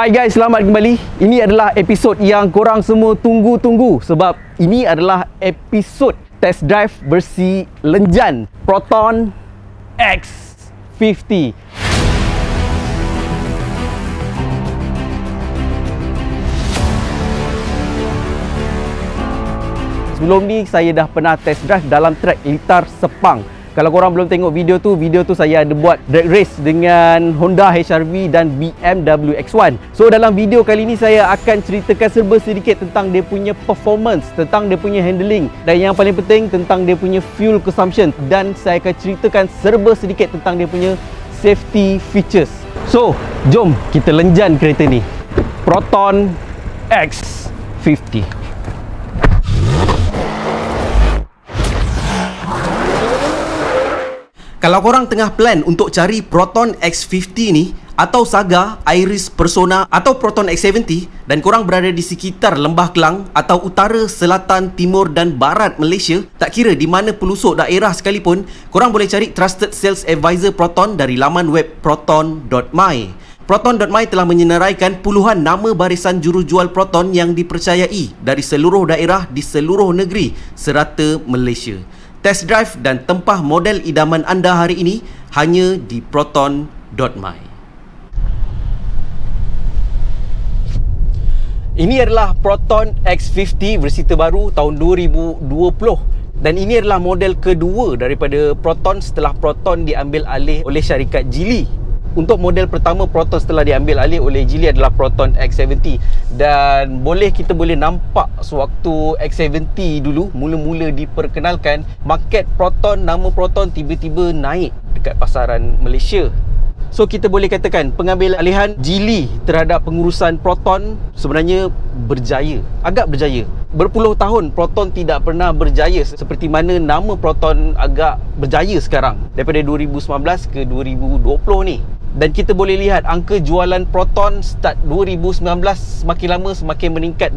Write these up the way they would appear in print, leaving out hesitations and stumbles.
Hai guys, selamat kembali. Ini adalah episod yang korang semua tunggu-tunggu sebab ini adalah episod test drive versi lenjan Proton X50. Sebelum ni saya dah pernah test drive dalam track Litar Sepang. Kalau korang belum tengok video tu saya ada buat drag race dengan Honda HR-V dan BMW X1. So dalam video kali ni saya akan ceritakan serba sedikit tentang dia punya performance, tentang dia punya handling, dan yang paling penting tentang dia punya fuel consumption, dan saya akan ceritakan serba sedikit tentang dia punya safety features. So jom kita lenjan kereta ni, Proton X50. Kalau korang tengah plan untuk cari Proton X50 ni, atau Saga, Iris, Persona atau Proton X70, dan korang berada di sekitar Lembah Kelang atau utara, selatan, timur dan barat Malaysia, tak kira di mana pelosok daerah sekalipun, korang boleh cari Trusted Sales Advisor Proton dari laman web proton.my. Proton.my telah menyenaraikan puluhan nama barisan jurujual Proton yang dipercayai dari seluruh daerah di seluruh negeri serata Malaysia. Test drive dan tempah model idaman anda hari ini hanya di proton.my. Ini adalah Proton X50 versi terbaru tahun 2020. Dan ini adalah model kedua daripada Proton setelah Proton diambil alih oleh syarikat Geely. Untuk model pertama Proton setelah diambil alih oleh Geely adalah Proton X70. Dan kita boleh nampak sewaktu X70 dulu mula-mula diperkenalkan, market Proton, nama Proton tiba-tiba naik dekat pasaran Malaysia. So kita boleh katakan pengambil alihan Geely terhadap pengurusan Proton sebenarnya berjaya, agak berjaya. Berpuluh tahun Proton tidak pernah berjaya seperti mana nama Proton agak berjaya sekarang daripada 2019 ke 2020 ni. Dan kita boleh lihat angka jualan Proton start 2019 semakin lama semakin meningkat,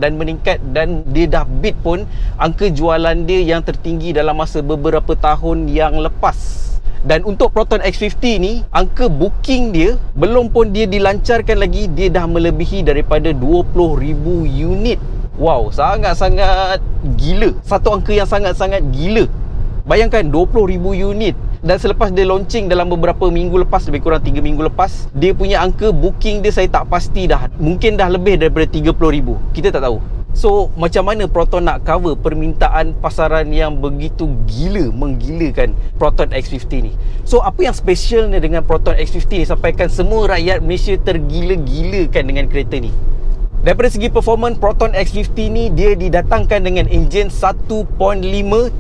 dan dia dah beat pun angka jualan dia yang tertinggi dalam masa beberapa tahun yang lepas. Dan untuk Proton X50 ni, angka booking dia belum pun dia dilancarkan lagi, dia dah melebihi daripada 20,000 unit. Wow, sangat-sangat gila. Satu angka yang sangat-sangat gila. Bayangkan 20,000 unit. Dan selepas dia launching dalam beberapa minggu lepas, lebih kurang 3 minggu lepas, dia punya angka booking dia saya tak pasti dah. Mungkin dah lebih daripada 30,000. Kita tak tahu. So, macam mana Proton nak cover permintaan pasaran yang begitu gila, menggilakan Proton X50 ni? So, apa yang specialnya dengan Proton X50 ni sampaikan semua rakyat Malaysia tergila-gilakan dengan kereta ni? Daripada segi performance, Proton X50 ni dia didatangkan dengan enjin 1.5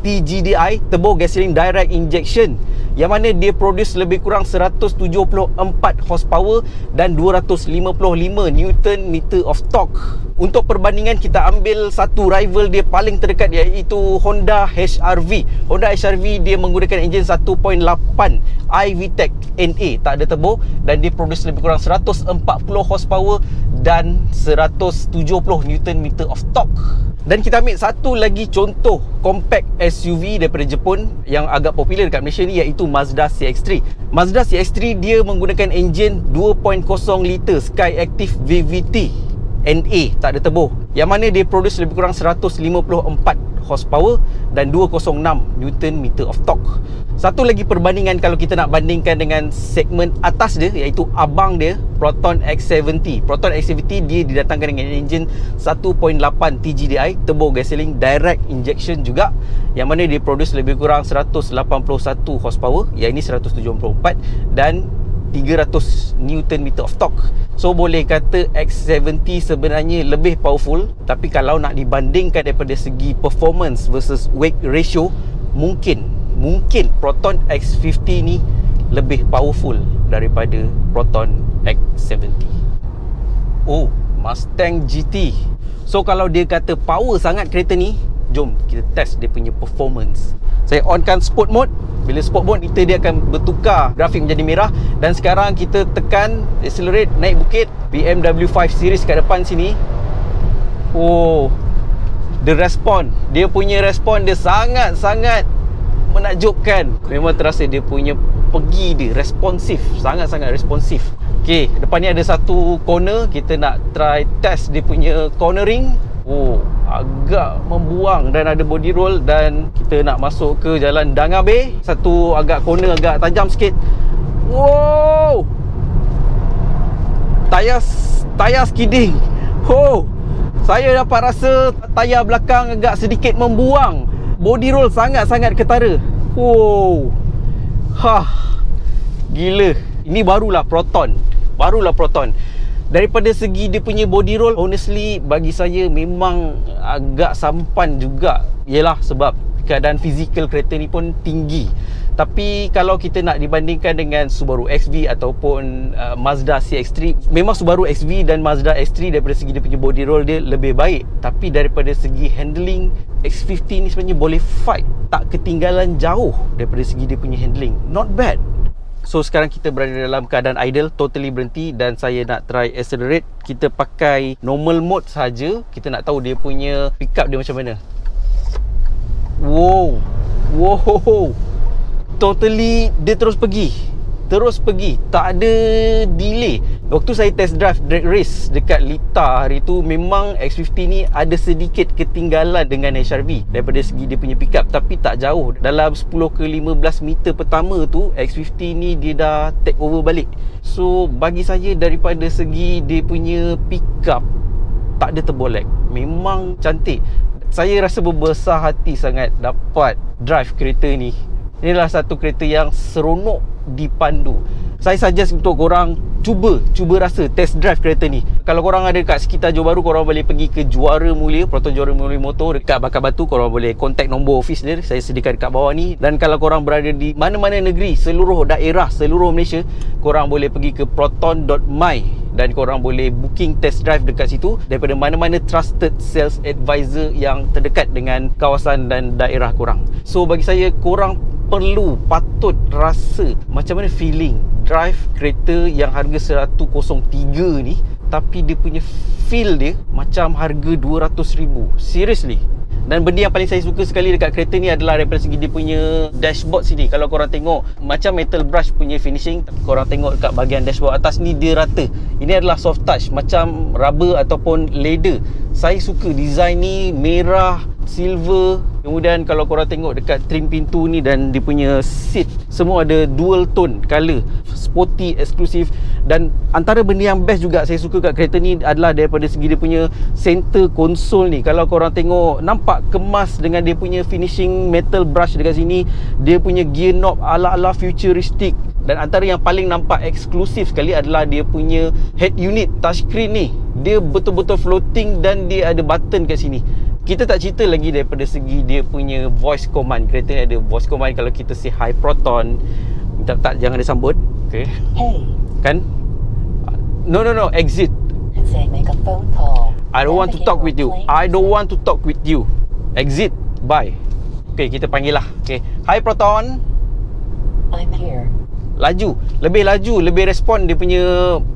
TGDI Turbo Gasoline Direct Injection, yang mana dia produce lebih kurang 174 horsepower dan 255 Nm of torque. Untuk perbandingan, kita ambil satu rival dia paling terdekat, iaitu Honda HR-V. Honda HR-V dia menggunakan enjin 1.8 iVTEC NA, tak ada turbo, dan dia produce lebih kurang 140 horsepower dan 170 Nm of torque. Dan kita ambil satu lagi contoh compact SUV daripada Jepun yang agak popular dekat Malaysia ni, iaitu Mazda CX-3. Mazda CX-3 dia menggunakan enjin 2.0 liter Skyactiv VVT NA, tak ada turbo, yang mana dia produce lebih kurang 154 horsepower dan 206 Nm of torque. Satu lagi perbandingan kalau kita nak bandingkan dengan segmen atas dia, iaitu abang dia, Proton X70. Proton X70 dia didatangkan dengan enjin 1.8 TGDI Turbo Gasoline Direct Injection juga, yang mana dia produce lebih kurang 181 horsepower, yang ini 174, dan 300 Nm of torque. So boleh kata X70 sebenarnya lebih powerful, tapi kalau nak dibandingkan daripada segi performance versus weight ratio, mungkin Proton X50 ni lebih powerful daripada Proton X70. Oh, Mustang GT. So kalau dia kata power sangat kereta ni, jom kita test dia punya performance. Saya onkan sport mode. Bila sport mode, dia akan bertukar grafik menjadi merah. Dan sekarang kita tekan accelerate, naik bukit. BMW 5 Series kat depan sini. Oh, dia punya respon dia sangat-sangat menakjubkan. Memang terasa dia punya responsif, sangat-sangat responsif. Okay, depan ni ada satu corner. Kita nak try test dia punya cornering. Oh, agak membuang dan ada body roll. Dan kita nak masuk ke jalan Danga Bay. Satu agak corner agak tajam sikit. Wow, Tayar skidding. Oh, saya dapat rasa tayar belakang agak sedikit membuang. Body roll sangat-sangat ketara. Oh, gila. Ini barulah Proton. Daripada segi dia punya body roll, honestly bagi saya memang agak sampan juga. Yelah, sebab keadaan fizikal kereta ni pun tinggi. Tapi kalau kita nak dibandingkan dengan Subaru XV ataupun Mazda CX-3, memang Subaru XV dan Mazda X3 daripada segi dia punya body roll dia lebih baik. Tapi daripada segi handling, X50 ni sebenarnya boleh fight, tak ketinggalan jauh daripada segi dia punya handling. Not bad. So sekarang kita berada dalam keadaan idle, totally berhenti, dan saya nak try accelerate. Kita pakai normal mode saja. Kita nak tahu dia punya pick up dia macam mana. Wow, totally dia terus pergi, tak ada delay. Waktu saya test drive drag race dekat Lita hari tu, memang X50 ni ada sedikit ketinggalan dengan HRV daripada segi dia punya pick up, tapi tak jauh. Dalam 10 ke 15 meter pertama tu, X50 ni dia dah take over balik. So bagi saya daripada segi dia punya pick up, tak ada terbolek, memang cantik. Saya rasa berbesar hati sangat dapat drive kereta ni. Inilah satu kereta yang seronok dipandu. Saya suggest untuk korang cuba rasa test drive kereta ni. Kalau korang ada dekat sekitar Johor Bahru, korang boleh pergi ke Juara Mulia, Proton Juara Mulia Motor dekat Bakar Batu. Korang boleh contact nombor office dia, saya sediakan dekat bawah ni. Dan kalau korang berada di mana-mana negeri, seluruh daerah, seluruh Malaysia, korang boleh pergi ke proton.my dan korang boleh booking test drive dekat situ daripada mana-mana trusted sales advisor yang terdekat dengan kawasan dan daerah korang. So bagi saya, korang patut rasa macam mana feeling drive kereta yang harga 103 ni, tapi dia punya feel dia macam harga 200,000. Seriously. Dan benda yang paling saya suka sekali dekat kereta ni adalah daripada segi dia punya dashboard sini. Kalau korang tengok, macam metal brush punya finishing, korang tengok dekat bahagian dashboard atas ni dia rata. Ini adalah soft touch, macam rubber ataupun leather. Saya suka design ni, merah, silver. Kemudian kalau korang tengok dekat trim pintu ni dan dia punya seat, semua ada dual tone color, sporty, eksklusif. Dan antara benda yang best juga saya suka kat kereta ni adalah daripada segi dia punya center console ni. Kalau korang tengok, nampak kemas dengan dia punya finishing metal brush dekat sini. Dia punya gear knob ala-ala futuristic. Dan antara yang paling nampak eksklusif sekali adalah dia punya head unit touchscreen ni. Dia betul-betul floating dan dia ada button kat sini. Kita tak cerita lagi daripada segi dia punya voice command. Kereta ni ada voice command. Kalau kita say hi Proton, tak jangan disambut. Okay. Hey. Kan? No, exit. Make a phone call. I don't want to talk with you. Exit. Bye. Okay, kita panggil lah. Okay. Hi Proton. I'm here. Lebih laju, lebih respon dia punya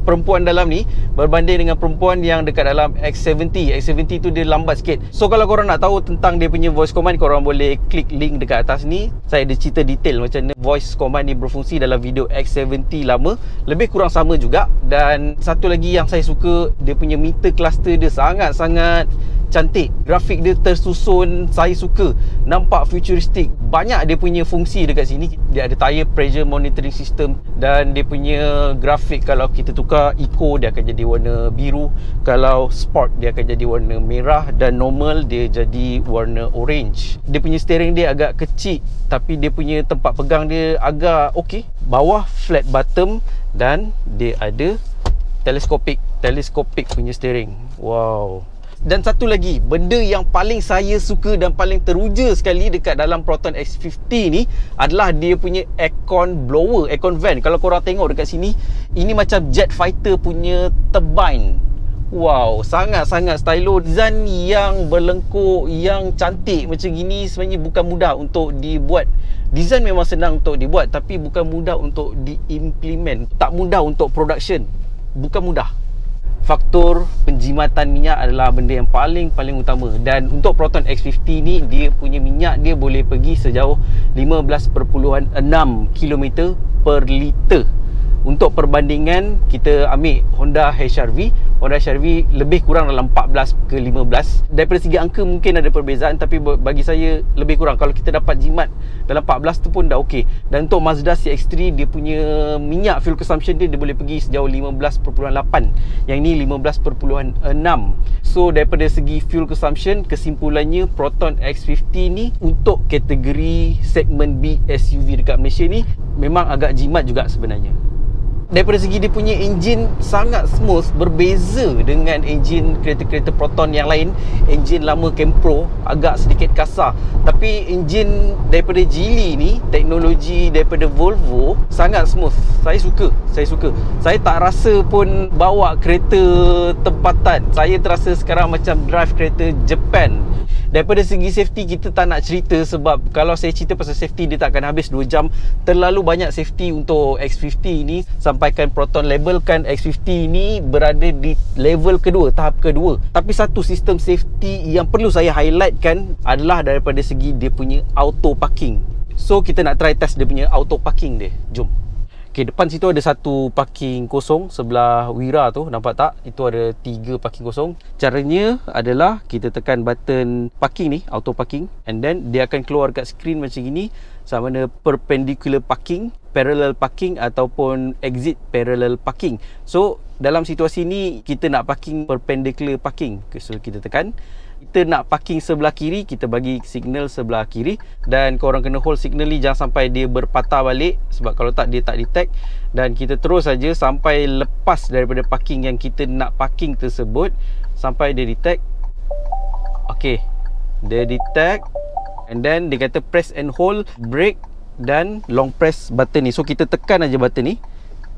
perempuan dalam ni berbanding dengan perempuan yang dekat dalam X70. X70 tu dia lambat sikit. So kalau korang nak tahu tentang dia punya voice command, korang boleh klik link dekat atas ni. Saya ada cerita detail macam mana voice command ni berfungsi dalam video X70 lama. Lebih kurang sama juga. Dan satu lagi yang saya suka, dia punya meter cluster dia sangat-sangat cantik. Grafik dia tersusun, saya suka. Nampak futuristic. Banyak dia punya fungsi dekat sini. Dia ada tire pressure monitoring system. Dan dia punya grafik, kalau kita tukar eco, dia akan jadi warna biru. Kalau sport, dia akan jadi warna merah. Dan normal, dia jadi warna orange. Dia punya steering dia agak kecil, tapi dia punya tempat pegang dia agak okey. Bawah flat bottom. Dan dia ada teleskopik punya steering. Wow. Dan satu lagi, benda yang paling saya suka dan paling teruja sekali dekat dalam Proton X50 ni adalah dia punya aircon blower, aircon vent. Kalau korang tengok dekat sini, ini macam jet fighter punya turbine. Wow, sangat-sangat stylo. Design yang berlengkuk, yang cantik macam gini sebenarnya bukan mudah untuk dibuat. Design memang senang untuk dibuat, tapi bukan mudah untuk diimplement. Tak mudah untuk production. Bukan mudah. Faktor penjimatan minyak adalah benda yang paling utama. Dan untuk Proton X50 ni, dia punya minyak dia boleh pergi sejauh 15.6 km per liter. Untuk perbandingan, kita ambil Honda HR-V. Honda HR-V lebih kurang dalam 14 ke 15. Daripada segi angka mungkin ada perbezaan, tapi bagi saya lebih kurang. Kalau kita dapat jimat dalam 14 tu pun dah okey. Dan untuk Mazda CX-3, dia punya minyak fuel consumption dia boleh pergi sejauh 15.8. Yang ni 15.6. So daripada segi fuel consumption, kesimpulannya Proton X50 ni untuk kategori segmen B SUV dekat Malaysia ni memang agak jimat juga sebenarnya. Daripada segi dia punya enjin sangat smooth, berbeza dengan enjin kereta-kereta Proton yang lain. Enjin lama Campro agak sedikit kasar, tapi enjin daripada Geely ni, teknologi daripada Volvo, sangat smooth. Saya suka. Saya tak rasa pun bawa kereta tempatan. Saya terasa sekarang macam drive kereta Japan. Daripada segi safety, kita tak nak cerita, sebab kalau saya cerita pasal safety, dia tak akan habis 2 jam. Terlalu banyak safety untuk X50 ni. Sampaikan Proton labelkan X50 ni berada di level kedua, tahap kedua. Tapi satu sistem safety yang perlu saya highlightkan adalah daripada segi dia punya auto parking. So kita nak try test dia punya auto parking dia. Jom. Okay, depan situ ada satu parking kosong sebelah Wira tu, nampak tak? Itu ada 3 parking kosong. Caranya adalah kita tekan button parking ni, auto parking, and then dia akan keluar kat screen macam gini, sama ada perpendicular parking, parallel parking ataupun exit parallel parking. So dalam situasi ni kita nak parking perpendicular parking. Okay, so kita tekan. Kita nak parking sebelah kiri, kita bagi signal sebelah kiri, dan korang kena hold signal ni jangan sampai dia berpatah balik, sebab kalau tak dia tak detect. Dan kita terus saja sampai lepas daripada parking yang kita nak parking tersebut, sampai dia detect. Okey, dia detect, and then dia kata press and hold brake dan long press button ni. So kita tekan aja button ni,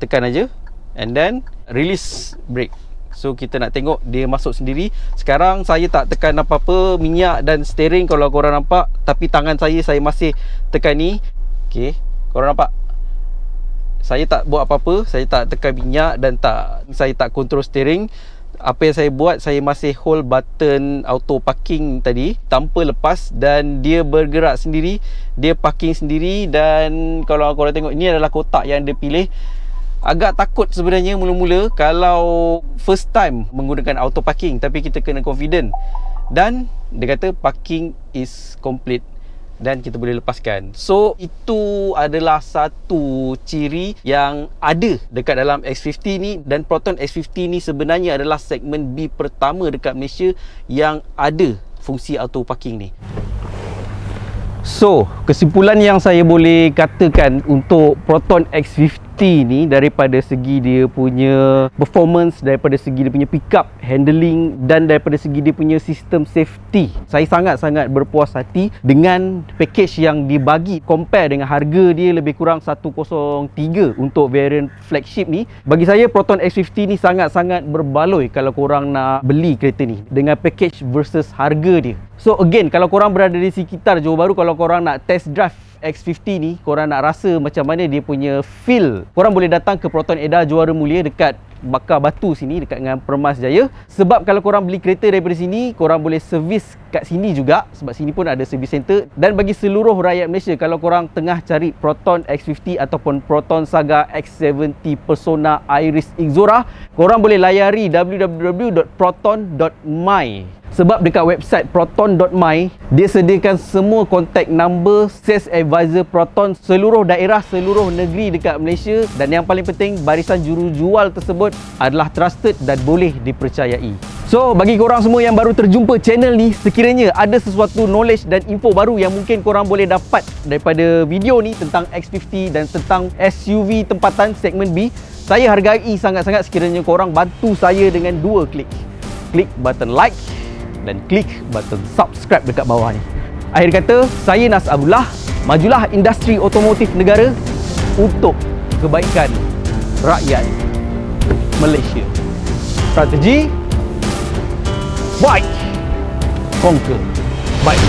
tekan aja, and then release brake. So kita nak tengok dia masuk sendiri. Sekarang saya tak tekan apa-apa, minyak dan steering kalau korang nampak, tapi tangan saya masih tekan ni. Okey, korang nampak? Saya tak buat apa-apa, saya tak tekan minyak dan saya tak control steering. Apa yang saya buat, saya masih hold button auto parking tadi tanpa lepas, dan dia bergerak sendiri, dia parking sendiri. Dan kalau korang tengok, ini adalah kotak yang dia pilih. Agak takut sebenarnya mula-mula kalau first time menggunakan auto parking, tapi kita kena confident. Dan dia kata parking is complete dan kita boleh lepaskan. So itu adalah satu ciri yang ada dekat dalam X50 ni. Dan Proton X50 ni sebenarnya adalah segmen B pertama dekat Malaysia yang ada fungsi auto parking ni. So, kesimpulan yang saya boleh katakan untuk Proton X50 ni, daripada segi dia punya performance, daripada segi dia punya pickup, handling, dan daripada segi dia punya sistem safety, saya sangat-sangat berpuas hati dengan package yang dibagi. Compare dengan harga dia lebih kurang 103 untuk variant flagship ni. Bagi saya Proton X50 ni sangat-sangat berbaloi kalau korang nak beli kereta ni dengan package versus harga dia. So again, kalau korang berada di sekitar Johor Bahru, kalau korang nak test drive X50 ni, korang nak rasa macam mana dia punya feel, korang boleh datang ke Proton Edah Juara Mulia dekat Bakar Batu sini, dekat dengan Permas Jaya. Sebab kalau korang beli kereta daripada sini, korang boleh servis kat sini juga, sebab sini pun ada service center. Dan bagi seluruh rakyat Malaysia, kalau korang tengah cari Proton X50 ataupun Proton Saga X70 Persona Iris Ixora, korang boleh layari www.proton.my. Sebab dekat website proton.my, dia sediakan semua contact number sales advisor Proton seluruh daerah, seluruh negeri dekat Malaysia. Dan yang paling penting, barisan jurujual tersebut adalah trusted dan boleh dipercayai. So, bagi korang semua yang baru terjumpa channel ni, sekiranya ada sesuatu knowledge dan info baru yang mungkin korang boleh dapat daripada video ni tentang X50 dan tentang SUV tempatan segmen B, saya hargai sangat-sangat sekiranya korang bantu saya dengan 2 klik. Klik button like dan klik button subscribe dekat bawah ni. Akhir kata, saya Nas Abdullah. Majulah industri otomotif negara untuk kebaikan rakyat Malaysia. Strategi Bike Conquer Bike.